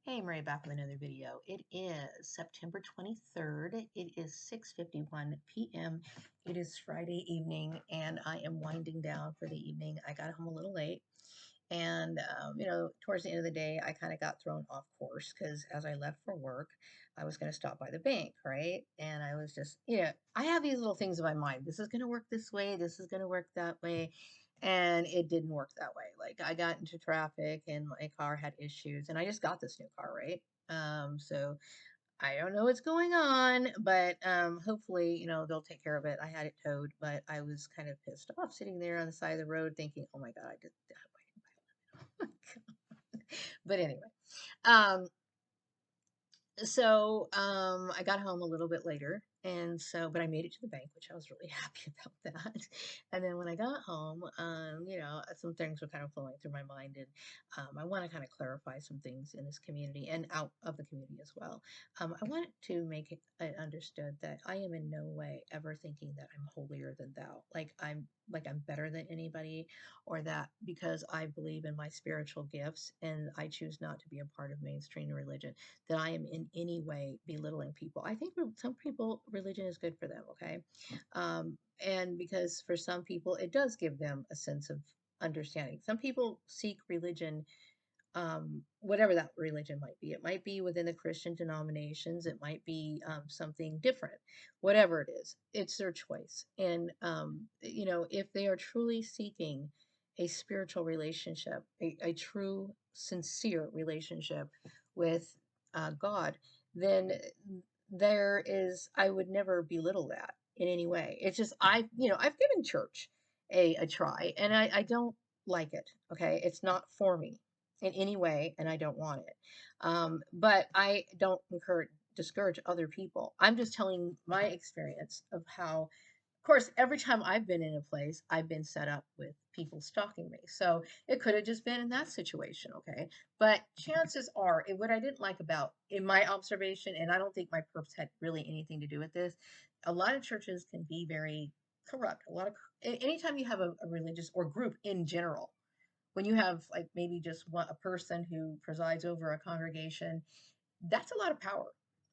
Hey, Maria, back with another video. It is September 23rd. It is 6:51 p.m. It is Friday evening, and I am winding down for the evening. I got home a little late, and towards the end of the day, I kind of got thrown off course because as I left for work, I was going to stop by the bank, right? And I was just, I have these little things in my mind. This is going to work this way. This is going to work that way. And it didn't work that way. Like I got into traffic and my car had issues, and I just got this new car, right? So I don't know what's going on, but hopefully, they'll take care of it. I had it towed, but I was kind of pissed off sitting there on the side of the road thinking, oh my God, I did that. But anyway, um, I got home a little bit later, and but I made it to the bank, which I was really happy about that. And then when I got home, some things were kind of flowing through my mind, and I want to kind of clarify some things in this community and out of the community as well. I want to make it understood that I am in no way ever thinking that I'm holier than thou, like I'm better than anybody, or that because I believe in my spiritual gifts and I choose not to be a part of mainstream religion that I am in any way belittling people. I think for some people, religion is good for them, okay? And because for some people, it does give them a sense of understanding. Some people seek religion, whatever that religion might be. It might be within the Christian denominations, it might be something different, whatever it is, it's their choice. And, if they are truly seeking a spiritual relationship, a true, sincere relationship with God, then I would never belittle that in any way. It's just, I've given church a try, and I don't like it. Okay. It's not for me in any way, and I don't want it. But I don't discourage other people. I'm just telling my experience of how, of course, every time I've been in a place, I've been set up with people stalking me. So it could have just been in that situation, okay? But chances are, what I didn't like about, in my observation, and I don't think my perps had really anything to do with this, a lot of churches can be very corrupt. Anytime you have a religious or group in general, when you have like maybe just a person who presides over a congregation, that's a lot of power.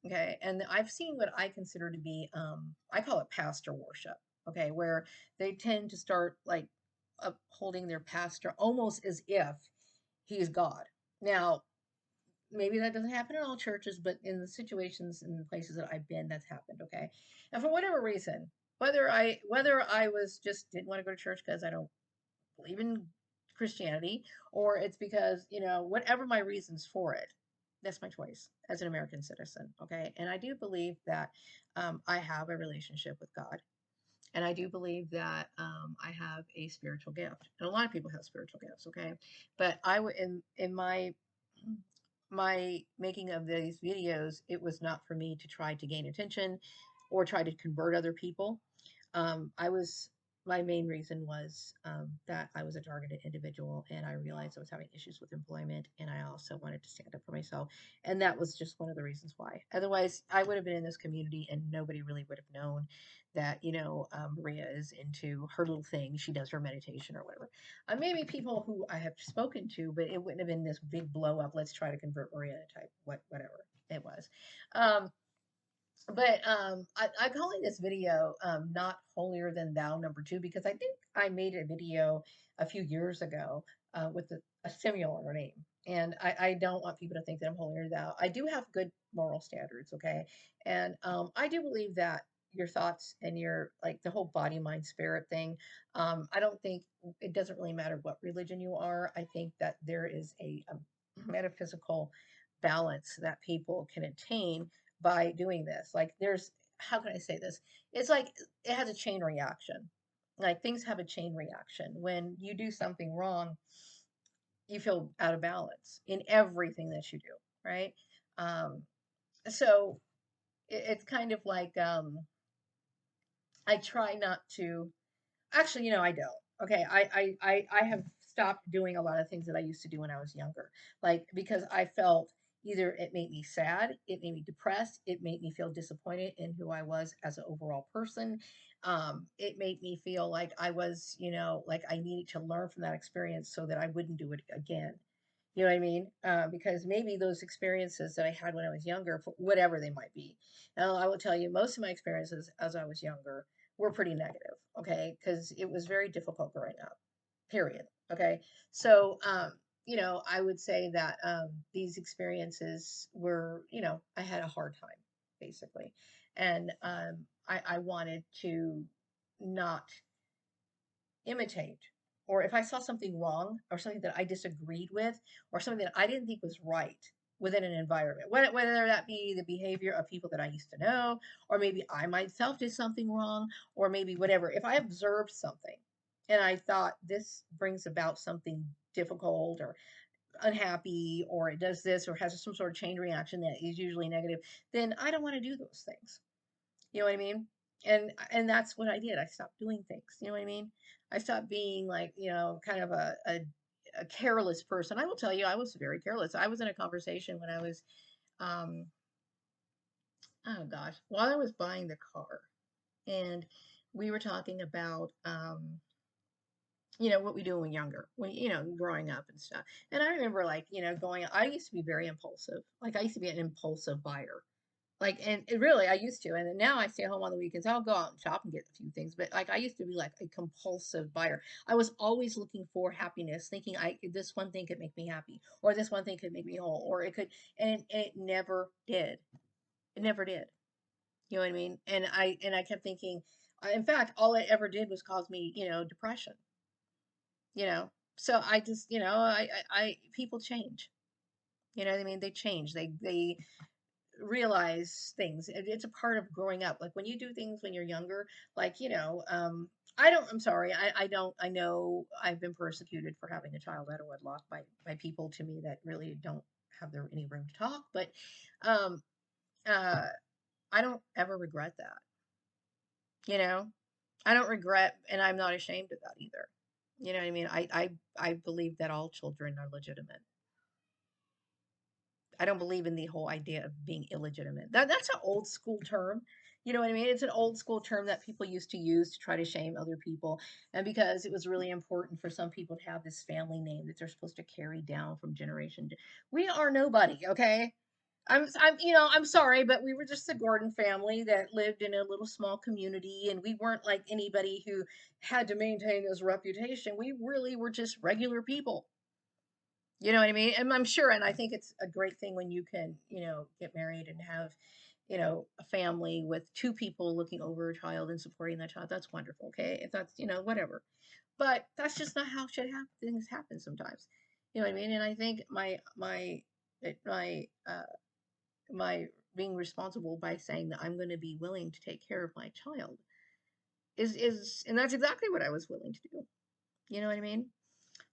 Okay. And I've seen what I consider to be, I call it pastor worship. Okay. Where they tend to start like upholding their pastor almost as if he is God. Now, maybe that doesn't happen in all churches, but in the situations and the places that I've been, that's happened. Okay. And for whatever reason, whether I was just didn't want to go to church because I don't believe in Christianity, or it's because, whatever my reasons for it, that's my choice as an American citizen. Okay. And I do believe that I have a relationship with God. And I do believe that I have a spiritual gift. And a lot of people have spiritual gifts. Okay. But in my making of these videos, it was not for me to try to gain attention or try to convert other people. I was My main reason was that I was a targeted individual, and I realized I was having issues with employment, and I also wanted to stand up for myself, and that was just one of the reasons why. Otherwise, I would have been in this community, and nobody really would have known that Maria is into her little thing. She does her meditation or whatever. Maybe people who I have spoken to, but it wouldn't have been this big blow up. Let's try to convert Maria type whatever it was. Um, I'm calling this video not holier than thou number two because I think I made a video a few years ago with a similar name. And I don't want people to think that I'm holier than thou. I do have good moral standards, okay? And I do believe that your thoughts and your, like, the whole body, mind, spirit thing, I don't think it doesn't really matter what religion you are. I think that there is a metaphysical balance that people can attain by doing this. Like, how can I say this? It's like it has a chain reaction. Like, things have a chain reaction. When you do something wrong, you feel out of balance in everything that you do, right? Um, so it's kind of like I try not to. Actually, I don't. Okay, I have stopped doing a lot of things that I used to do when I was younger, like because I felt either it made me sad, it made me depressed, it made me feel disappointed in who I was as an overall person. It made me feel like I was, like I needed to learn from that experience so that I wouldn't do it again. You know what I mean? Because maybe those experiences that I had when I was younger, for whatever they might be, and I will tell you, most of my experiences as I was younger were pretty negative. Okay, because it was very difficult growing up. Period. Okay, so I would say that these experiences were, I had a hard time, basically, and I wanted to not imitate, or if I saw something wrong or something that I disagreed with or something that I didn't think was right within an environment, whether that be the behavior of people that I used to know, or maybe I myself did something wrong, or maybe whatever. If I observed something and I thought this brings about something difficult or unhappy, or it does this or has some sort of chain reaction that is usually negative, then I don't want to do those things. You know what I mean? And that's what I did. I stopped doing things. You know what I mean? I stopped being like, kind of a careless person. I will tell you, I was very careless. I was in a conversation when I was, um, oh gosh, while I was buying the car, and we were talking about, what we do when we're younger, when, growing up and stuff. And I remember, like, I used to be very impulsive. Like, I used to be an impulsive buyer. Like, and it really, I used to, and then now I stay home on the weekends. I'll go out and shop and get a few things, but like I used to be like a compulsive buyer. I was always looking for happiness, thinking this one thing could make me happy, or this one thing could make me whole, or it could, and it never did. It never did. You know what I mean? And I kept thinking, in fact, all it ever did was cause me, depression. You know, so I just, people change. You know what I mean? They change. They realize things. It's a part of growing up. Like when you do things when you're younger, like, I'm sorry. I know I've been persecuted for having a child out of wedlock by people to me that really don't have any room to talk. But, um, uh, I don't ever regret that. You know, I don't regret, and I'm not ashamed of that either. You know what I mean? I believe that all children are legitimate. I don't believe in the whole idea of being illegitimate. That's an old school term. You know what I mean? It's an old school term that people used to use to try to shame other people. And because it was really important for some people to have this family name that they're supposed to carry down from generation to, we are nobody, okay? I'm sorry, but we were just the Gordon family that lived in a little small community, and we weren't like anybody who had to maintain this reputation. We really were just regular people. You know what I mean? And I'm sure, and I think it's a great thing when you can, get married and have, a family with two people looking over a child and supporting that child. That's wonderful. Okay. If that's, whatever. But that's just not how should have things happen sometimes. You know what I mean? And I think my being responsible by saying that I'm going to be willing to take care of my child and that's exactly what I was willing to do. You know what I mean?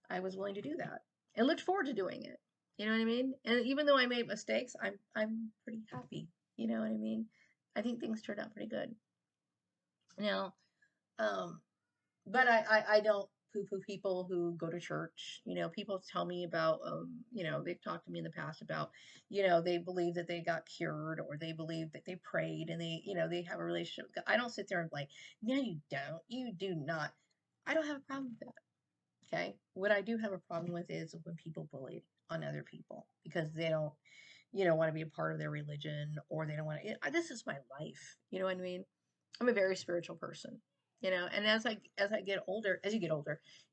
I was willing to do that and looked forward to doing it. You know what I mean? And even though I made mistakes, I'm pretty happy. You know what I mean? I think things turned out pretty good. Now, um, but I don't poo-poo people who go to church. People tell me about, they've talked to me in the past about, they believe that they got cured, or they believe that they prayed and they have a relationship with God. I don't sit there and like, no, you don't. You do not. I don't have a problem with that. Okay. What I do have a problem with is when people bully on other people because they don't, want to be a part of their religion, or they don't want to. This is my life. You know what I mean? I'm a very spiritual person. And as you get older,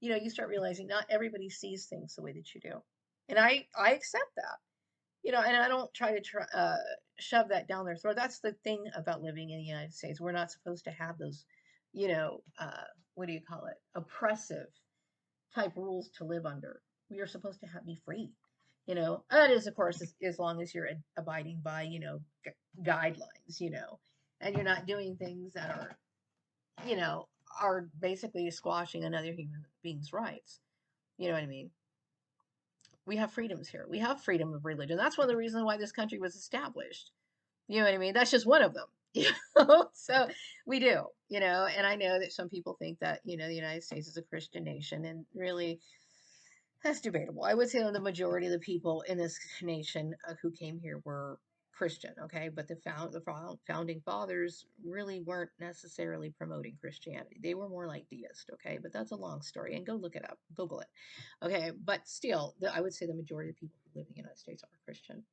you start realizing not everybody sees things the way that you do, and I accept that. And I don't try to shove that down their throat. That's the thing about living in the United States. We're not supposed to have those, what do you call it? Oppressive type rules to live under. We are supposed to be free. That is, of course, as long as you're abiding by, guidelines, and you're not doing things that you know, are basically squashing another human being's rights. You know what I mean? We have freedoms here. We have freedom of religion. That's one of the reasons why this country was established. You know what I mean? That's just one of them. So we do, and I know that some people think that, the United States is a Christian nation, and really that's debatable. I would say the majority of the people in this nation who came here were Christian, okay, but founding fathers really weren't necessarily promoting Christianity. They were more like deist, okay, but that's a long story, and go look it up, Google it, okay. But still, I would say the majority of people who live in the United States are Christian.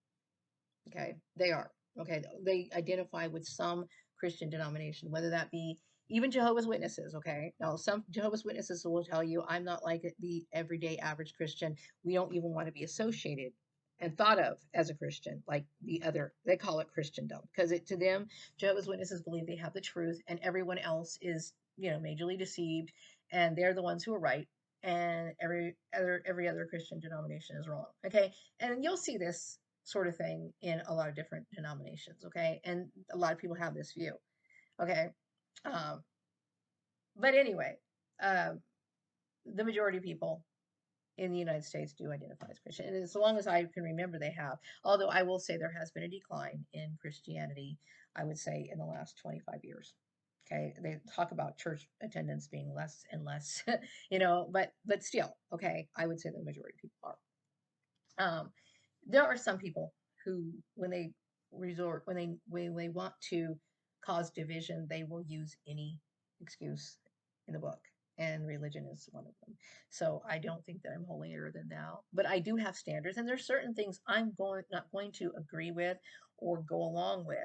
Okay, they are. Okay, they identify with some Christian denomination, whether that be even Jehovah's Witnesses. Okay, now some Jehovah's Witnesses will tell you, I'm not like the everyday average Christian. We don't even want to be associated and thought of as a Christian, like the other. They call it Christendom because to them, Jehovah's Witnesses believe they have the truth, and everyone else is, majorly deceived, and they're the ones who are right, and every other Christian denomination is wrong. Okay, and you'll see this sort of thing in a lot of different denominations. Okay, and a lot of people have this view. Okay, um, but anyway, um, the majority of people in the United States do identify as Christian, and as long as I can remember, they have. Although I will say there has been a decline in Christianity, I would say in the last 25 years. Okay, they talk about church attendance being less and less, but still, okay, I would say the majority of people are. There are some people who, when they want to cause division, they will use any excuse in the book, and religion is one of them. So I don't think that I'm holier than thou, but I do have standards, and there's certain things I'm going not going to agree with or go along with,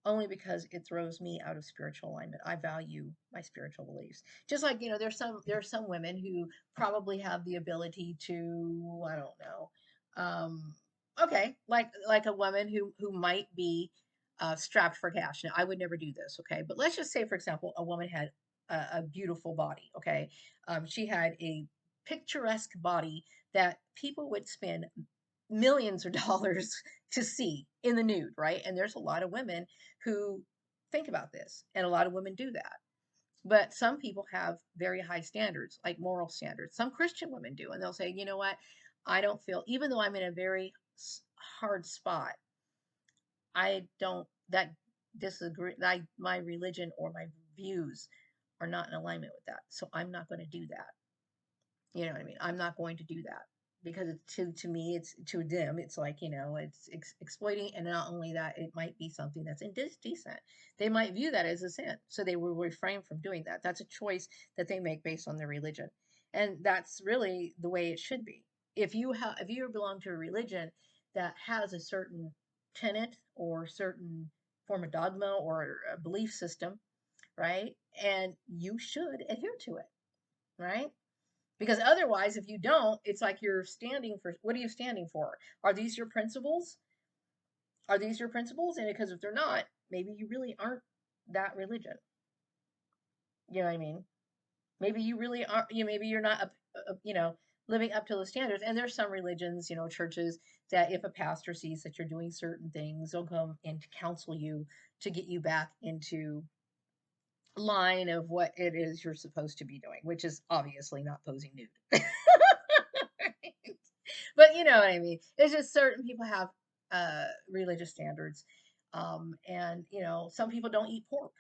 only because it throws me out of spiritual alignment. I value my spiritual beliefs. Just like, there's some women who probably have the ability to, I don't know, okay, like a woman who might be strapped for cash. Now, I would never do this, okay, but let's just say, for example, a woman had a beautiful body, okay. She had a picturesque body that people would spend millions of dollars to see in the nude, right? And there's a lot of women who think about this, and a lot of women do that. But some people have very high standards, like moral standards. Some Christian women do, and they'll say, you know what? I don't feel, even though I'm in a very hard spot, I don't, that disagree, my religion or my views are not in alignment with that. So I'm not going to do that. You know what I mean? I'm not going to do that because it's to me, it's to them, it's like, it's exploiting. And not only that, it might be something that's indecent. They might view that as a sin. So they will refrain from doing that. That's a choice that they make based on their religion. And that's really the way it should be. If you belong to a religion that has a certain tenet or certain form of dogma or a belief system, right? And you should adhere to it, right? Because otherwise, if you don't, it's like you're standing for, what are you standing for? Are these your principles? Are these your principles? And because if they're not, maybe you really aren't that religion. You know what I mean? Maybe you really aren't, maybe you're not, living up to the standards. And there's some religions, churches, that if a pastor sees that you're doing certain things, they'll come and counsel you to get you back into line of what it is you're supposed to be doing, which is obviously not posing nude. But you know what I mean. It's just certain people have religious standards, and some people don't eat pork.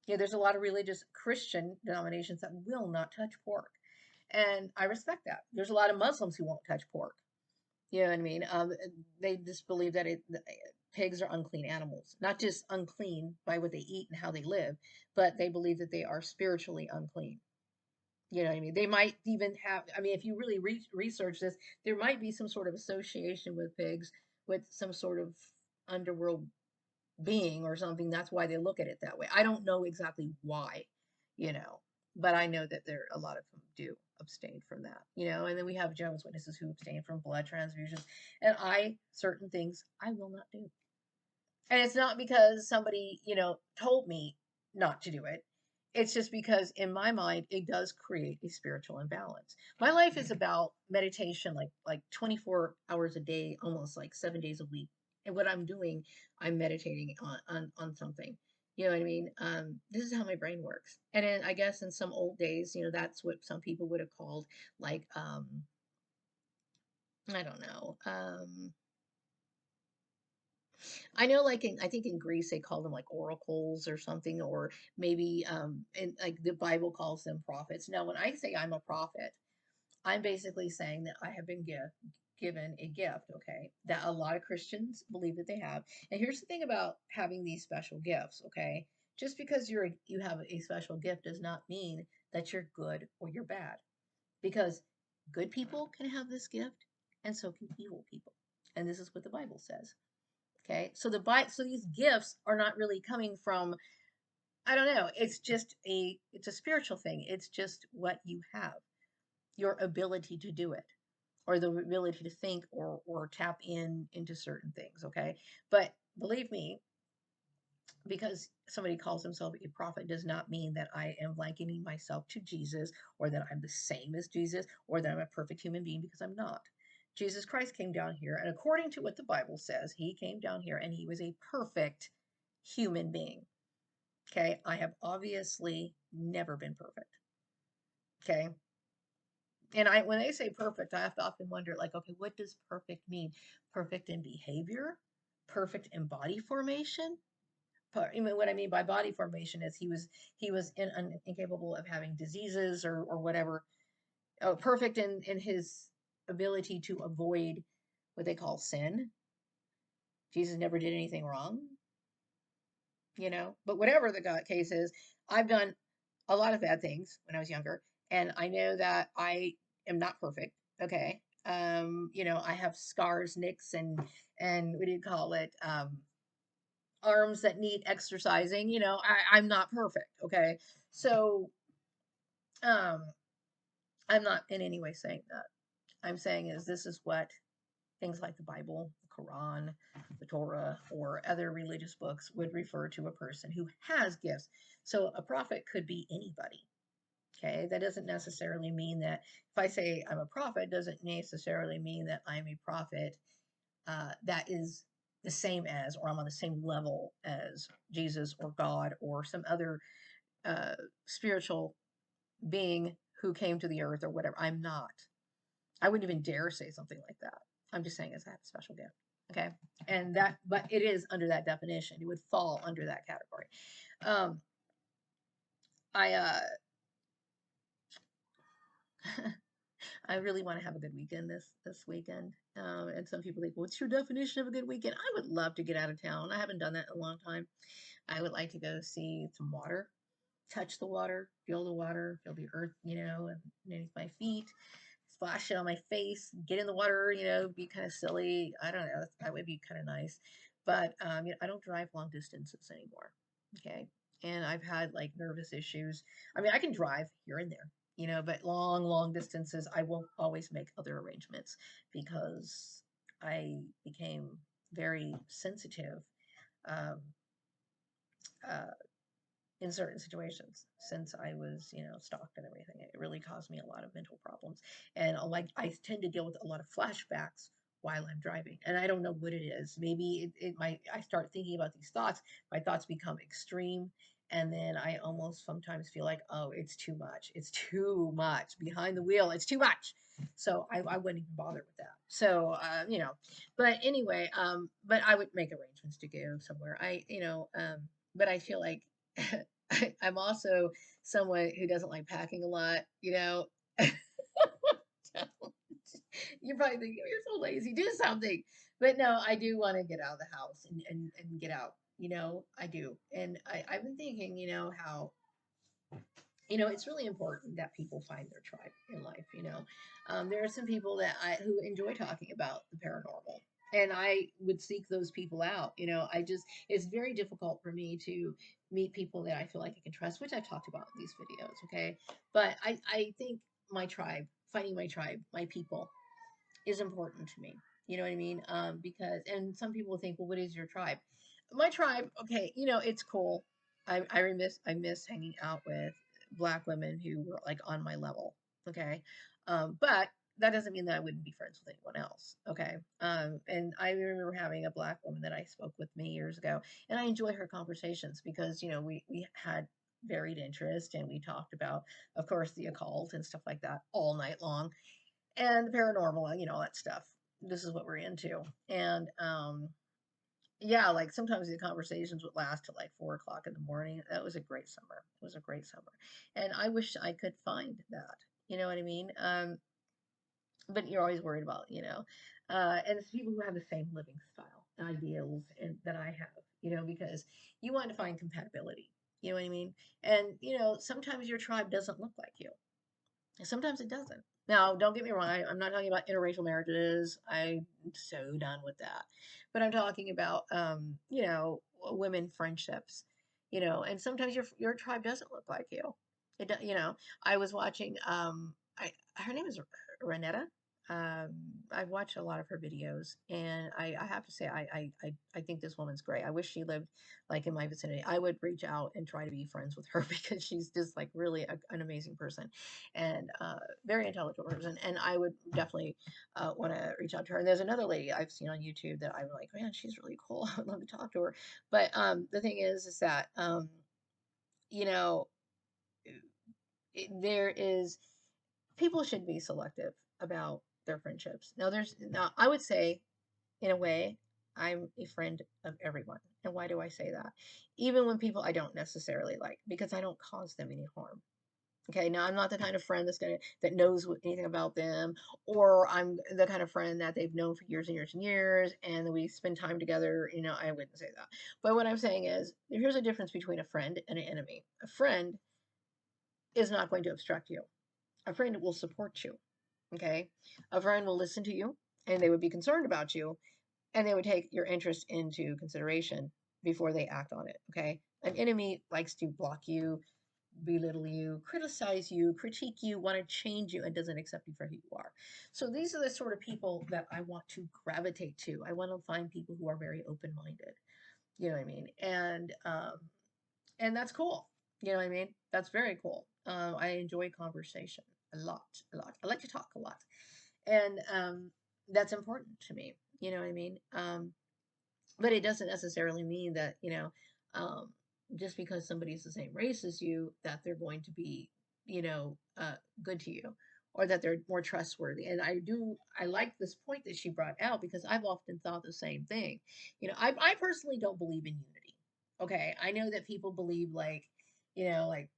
There's a lot of religious Christian denominations that will not touch pork, and I respect that. There's a lot of Muslims who won't touch pork. You know what I mean? They just believe that pigs are unclean animals, not just unclean by what they eat and how they live, but they believe that they are spiritually unclean. You know what I mean? They might even have, I mean, if you really research this, there might be some sort of association with pigs, with some sort of underworld being or something. That's why they look at it that way. I don't know exactly why, you know, but I know that there a lot of them do abstain from that, and then we have Jehovah's Witnesses who abstain from blood transfusions. And certain things I will not do. And it's not because somebody, told me not to do it. It's just because in my mind it does create a spiritual imbalance. My life is about meditation, like 24 hours a day, almost like 7 days a week. And what I'm doing, I'm meditating on something. You know what I mean? This is how my brain works. And then I guess in some old days, that's what some people would have called, like, I don't know. I know, like, I think in Greece they call them like oracles or something, or maybe and like the Bible calls them prophets. Now, when I say I'm a prophet, I'm basically saying that I have been given a gift, okay, that a lot of Christians believe that they have. And here's the thing about having these special gifts, okay? Just because you have a special gift does not mean that you're good or you're bad. Because good people can have this gift and so can evil people. And this is what the Bible says. Okay? So these gifts are not really coming from, I don't know, it's a spiritual thing. It's just what you have, your ability to do it, or the ability to think or tap into certain things, okay? But believe me, because somebody calls himself a prophet does not mean that I am likening myself to Jesus, or that I'm the same as Jesus, or that I'm a perfect human being, because I'm not. Jesus Christ came down here, and according to what the Bible says, he came down here and he was a perfect human being. Okay, I have obviously never been perfect. Okay, and I when they say perfect, I have to often wonder, like, okay, what does perfect mean? Perfect in behavior, perfect in body formation. I mean, what I mean by body formation is he was incapable of having diseases or whatever. Oh, perfect in his ability to avoid what they call sin. Jesus never did anything wrong, you know. But whatever the case is, I've done a lot of bad things when I was younger, and I know that I am not perfect. Okay, you know, I have scars, nicks, and what do you call it? Arms that need exercising. You know, I'm not perfect. Okay, so um, I'm not in any way saying that. I'm saying is this is what things like the Bible, the Quran, the Torah, or other religious books would refer to a person who has gifts. So a prophet could be anybody. Okay, that doesn't necessarily mean that if I say I'm a prophet, doesn't necessarily mean that I'm a prophet that is the same as, or I'm on the same level as Jesus or God or some other uh, spiritual being who came to the earth or whatever. I'm not. I wouldn't even dare say something like that. I'm just saying as I have a special gift. Okay. And that, but it is under that definition. It would fall under that category. Um, I, I really want to have a good weekend this weekend. And some people think, what's your definition of a good weekend? I would love to get out of town. I haven't done that in a long time. I would like to go see some water, touch the water, feel the earth, you know, underneath my feet, splash it on my face, get in the water, you know, be kind of silly. I don't know. That would be kind of nice. But you know, I don't drive long distances anymore. Okay. And I've had like nervous issues. I mean, I can drive here and there, you know, but long distances, I won't always make other arrangements because I became very sensitive um, uh, in certain situations since I was, you know, stalked and everything. It really caused me a lot of mental problems. And like I tend to deal with a lot of flashbacks while I'm driving. And I don't know what it is. Maybe it might I start thinking about these thoughts, my thoughts become extreme. And then I almost sometimes feel like, oh, it's too much. It's too much behind the wheel. It's too much. So I wouldn't even bother with that. So, you know, but anyway, but I would make arrangements to go somewhere. But I feel like I'm also someone who doesn't like packing a lot, you know. You're probably thinking, "Oh, you're so lazy, do something." But no, I do want to get out of the house and get out, you know, I do. And I've been thinking, you know, how you know, it's really important that people find their tribe in life. You know, there are some people that I who enjoy talking about the paranormal, and I would seek those people out. You know, it's very difficult for me to meet people that I feel like I can trust, which I've talked about in these videos. Okay, but I think my tribe, finding my tribe, my people, is important to me. You know what I mean? Because and some people think, well, what is your tribe? My tribe, okay, you know, it's cool. I miss hanging out with black women who were like on my level. Okay, but that doesn't mean that I wouldn't be friends with anyone else. Okay, and I remember having a black woman that I spoke with many years ago, and I enjoy her conversations because you know we had varied interest and we talked about, of course, the occult and stuff like that all night long and the paranormal, you know, all that stuff. This is what we're into. And yeah, like sometimes the conversations would last till like 4 o'clock in the morning. That was a great summer. It was a great summer. And I wish I could find that. You know what I mean? but you're always worried about, and it's people who have the same living style and ideals and that I have, because you want to find compatibility. You know what I mean? And sometimes your tribe doesn't look like you. Sometimes it doesn't. Now, don't get me wrong. I'm not talking about interracial marriages. I'm so done with that. But I'm talking about, women friendships. And sometimes your tribe doesn't look like you. I was watching. Her name is Renetta. Um, I've watched a lot of her videos, and I have to say, I think this woman's great. I wish she lived like in my vicinity. I would reach out and try to be friends with her because she's just like really an amazing person and very intelligent person. And I would definitely want to reach out to her. And there's another lady I've seen on YouTube that I'm like, man, she's really cool. I would love to talk to her. But the thing is that you know, there is people should be selective about their friendships. Now I would say in a way I'm a friend of everyone. And why do I say that? Even when people I don't necessarily like, because I don't cause them any harm. Okay, now I'm not the kind of friend that knows anything about them, or I'm the kind of friend that they've known for years and years and years, and we spend time together. I wouldn't say that. But what I'm saying is, here's a difference between a friend and an enemy. A friend is not going to obstruct you. A friend will support you. Okay, a friend will listen to you, and they would be concerned about you, and they would take your interest into consideration before they act on it. Okay, an enemy likes to block you, belittle you, criticize you, critique you, want to change you, and doesn't accept you for who you are. So these are the sort of people that I want to gravitate to. I want to find people who are very open minded. You know what I mean? And that's cool. You know what I mean? That's very cool. I enjoy conversation a lot, a lot. I like to talk a lot, and that's important to me. You know what I mean? But it doesn't necessarily mean that um, just because somebody's the same race as you that they're going to be good to you, or that they're more trustworthy. And I like this point that she brought out, because I've often thought the same thing. I personally don't believe in unity. Okay, I know that people believe, like, like,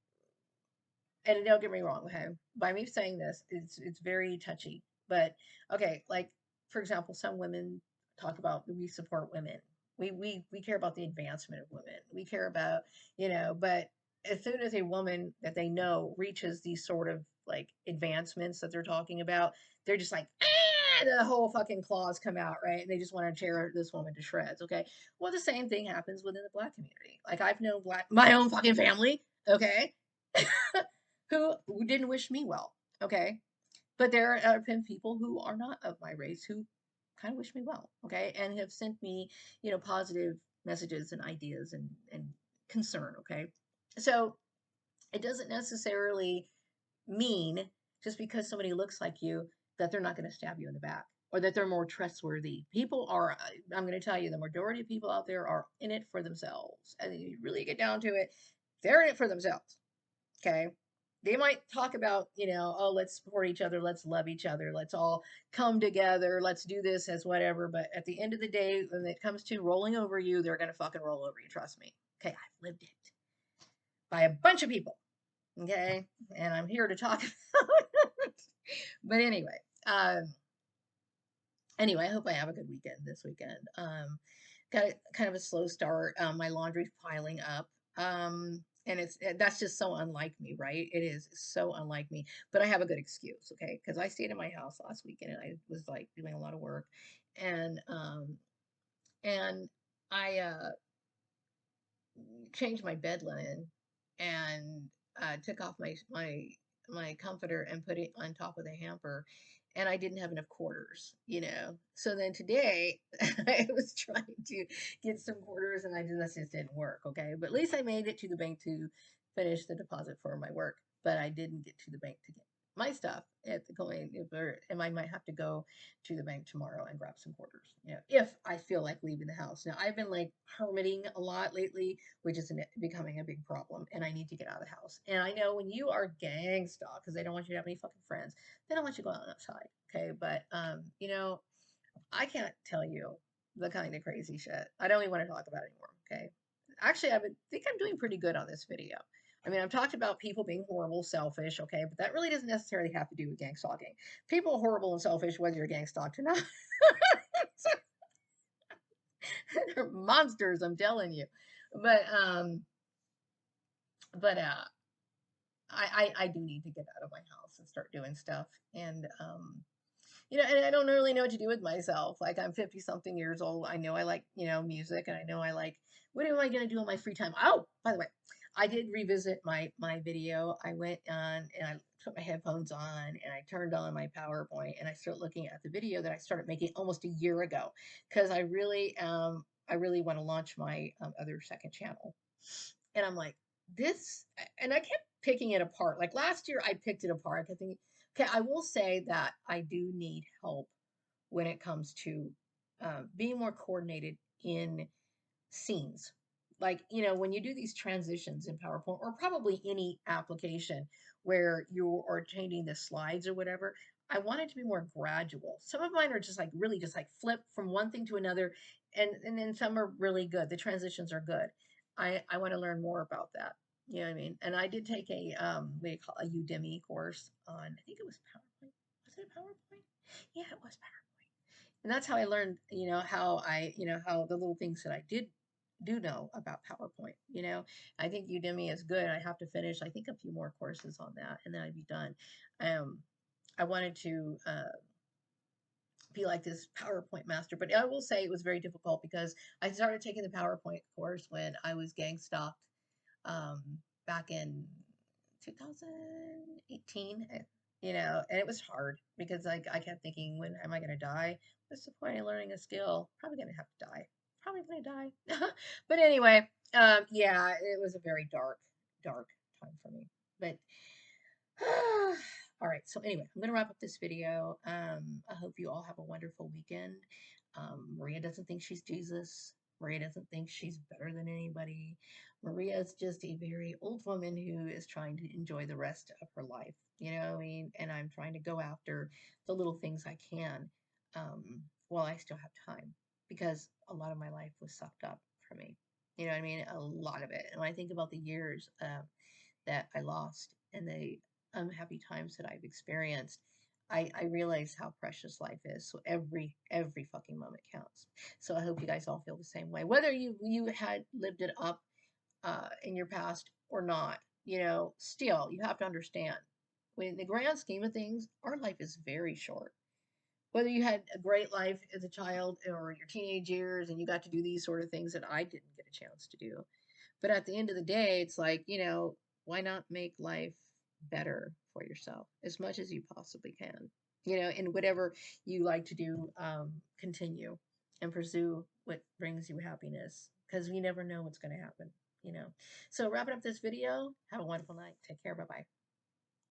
and don't get me wrong, okay? By me saying this, it's very touchy. But okay, like, for example, some women talk about, we support women. We care about the advancement of women. We care about, but as soon as a woman that they know reaches these sort of like advancements that they're talking about, they're just like, ah, the whole fucking claws come out, right? And they just want to tear this woman to shreds. Okay. Well, the same thing happens within the black community. Like, I've known my own fucking family, okay, who didn't wish me well. Okay. But there have been people who are not of my race who kind of wish me well. Okay. And have sent me, positive messages and ideas and concern. Okay. So it doesn't necessarily mean, just because somebody looks like you, that they're not going to stab you in the back, or that they're more trustworthy. People are, I'm going to tell you, the majority of people out there are in it for themselves. And you really get down to it, they're in it for themselves. Okay. They might talk about, oh, let's support each other, let's love each other, let's all come together, let's do this as whatever. But at the end of the day, when it comes to rolling over you, they're going to fucking roll over you. Trust me. Okay. I've lived it by a bunch of people. Okay. And I'm here to talk about it. But um, anyway, I hope I have a good weekend this weekend. Got kind of a slow start. My laundry's piling up. And that's just so unlike me, right? It is so unlike me. But I have a good excuse, okay? Because I stayed in my house last weekend, and I was like doing a lot of work, and and I changed my bed linen, and took off my comforter and put it on top of the hamper, and I didn't have enough quarters. So then today I was trying to get some quarters, and that just didn't work. Okay, but at least I made it to the bank to finish the deposit for my work, but I didn't get to the bank to get my stuff at the coin, and I might have to go to the bank tomorrow and grab some quarters, if I feel like leaving the house. Now, I've been like hermiting a lot lately, which is becoming a big problem, and I need to get out of the house. And I know when you are gangsta, because they don't want you to have any fucking friends, they don't want you going outside. Okay, but I can't tell you the kind of crazy shit I don't even want to talk about anymore. Okay, actually, I would think I'm doing pretty good on this video. I mean, I've talked about people being horrible, selfish, okay, but that really doesn't necessarily have to do with gang stalking. People are horrible and selfish whether you're gang stalked or not. They're monsters, I'm telling you. But but I do need to get out of my house and start doing stuff. And and I don't really know what to do with myself. Like, I'm 50 something years old. I know I like, music, and I know I like, what am I going to do in my free time? Oh, by the way, I did revisit my video. I went on and I put my headphones on and I turned on my PowerPoint and I started looking at the video that I started making almost a year ago, because I really want to launch my other second channel. And I'm like, this, and I kept picking it apart. Like last year, I picked it apart. I think, okay, I will say that I do need help when it comes to being more coordinated in scenes. Like, when you do these transitions in PowerPoint or probably any application where you are changing the slides or whatever, I want it to be more gradual. Some of mine are just like really just like flip from one thing to another, and then some are really good. The transitions are good. I want to learn more about that. You know what I mean? And I did take a what do you call a Udemy course on, I think it was PowerPoint. Was it PowerPoint? Yeah, it was PowerPoint. And that's how I learned, how the little things that I do know about PowerPoint. I think Udemy is good. I have to finish, I think, a few more courses on that, and then I'd be done. Um, I wanted to be like this PowerPoint master, but I will say it was very difficult because I started taking the PowerPoint course when I was gang stalked um, back in 2018, and it was hard because like I kept thinking, when am I going to die? What's the point of learning a skill? Probably going to have to die. Probably going to die. But anyway, yeah, it was a very dark, dark time for me. But all right. So anyway, I'm gonna wrap up this video. I hope you all have a wonderful weekend. Maria doesn't think she's Jesus. Maria doesn't think she's better than anybody. Maria is just a very old woman who is trying to enjoy the rest of her life. You know what I mean? And I'm trying to go after the little things I can while I still have time, because a lot of my life was sucked up for me. You know what I mean? A lot of it. And when I think about the years that I lost and the unhappy times that I've experienced, I realize how precious life is. So every fucking moment counts. So I hope you guys all feel the same way, whether you had lived it up in your past or not. Still you have to understand, in the grand scheme of things, our life is very short. Whether you had a great life as a child or your teenage years and you got to do these sort of things that I didn't get a chance to do, but at the end of the day, it's like, why not make life better for yourself as much as you possibly can? And whatever you like to do, continue and pursue what brings you happiness, because you never know what's going to happen. So wrapping up this video, have a wonderful night. Take care. Bye bye.